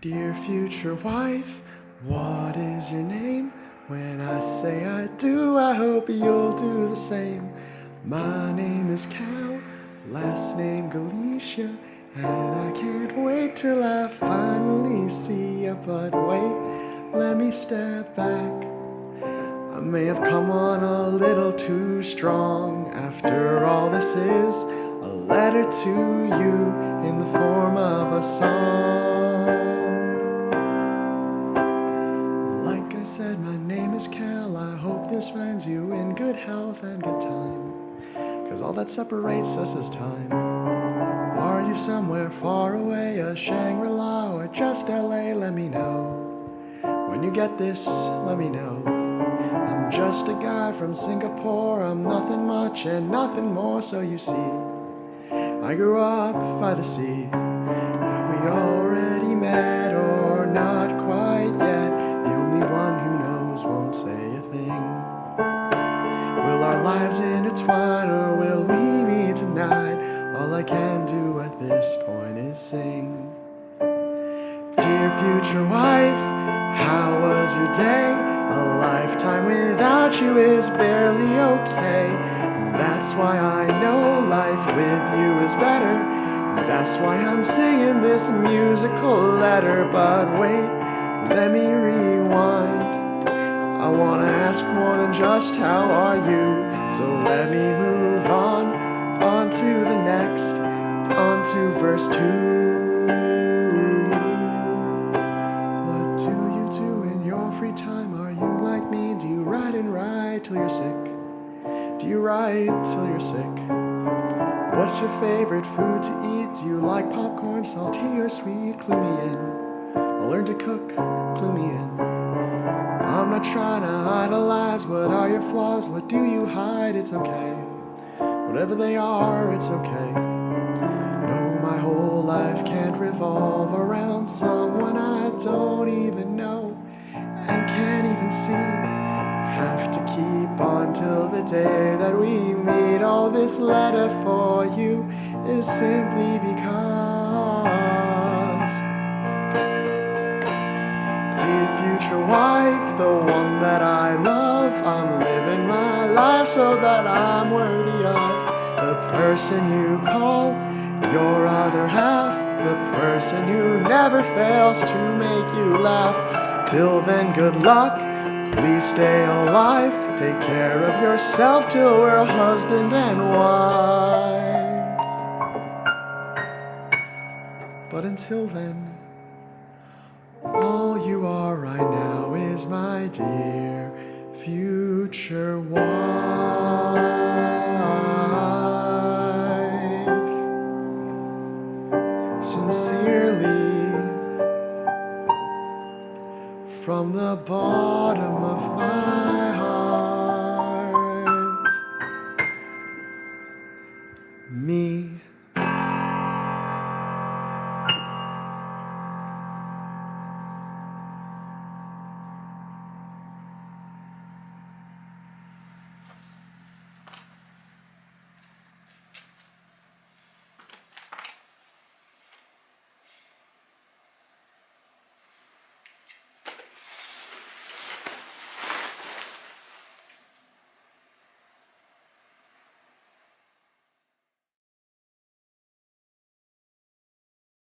Dear future wife, what is your name? When I say I do, I hope you'll do the same. My name is Cal, last name Galicia, and I can't wait till I finally see you. But wait, let me step back. I may have come on a little too strong. After all, this is a letter to you in the form of a song. Like I said, my name is Cal. I hope this finds you in good health and good time, 'cause all that separates us is time. Are you somewhere far away, a Shangri-La or just LA? Let me know. When you get this, let me know. I'm just a guy from Singapore. I'm nothing much and nothing more. So you see, I grew up by the sea. Have we already met or not quite yet? The only one who knows won't say a thing. Will our lives intertwine or will we meet tonight? All I can do at this point is sing. Dear future wife, how was your day? A lifetime without you is barely okay. That's why I know life with you is better. That's why I'm singing this musical letter. But wait, let me rewind. I wanna ask more than just how are you. So let me move on to the next, on to verse 2. What do you do in your free time? Are you like me? Do you write and write till you're sick? Do you write till you're sick? What's your favorite food to eat? Do you like popcorn, salty or sweet? Clue me in. I'll learn to cook, clue me in. I'm not trying to idolize. What are your flaws? What do you hide? It's okay. Whatever they are, it's okay. No, my whole life can't revolve around someone I don't even know and can't even see. Have to keep on till the day that we meet. All this letter for you is simply because, dear future wife, the one that I love, I'm living my life so that I'm worthy of the person you call your other half, the person who never fails to make you laugh. Till then, good luck. Please stay alive. Take care of yourself till we're husband and wife. But until then, all you are right now is my dear future wife. Sincerely, from the bottom of my heart, me.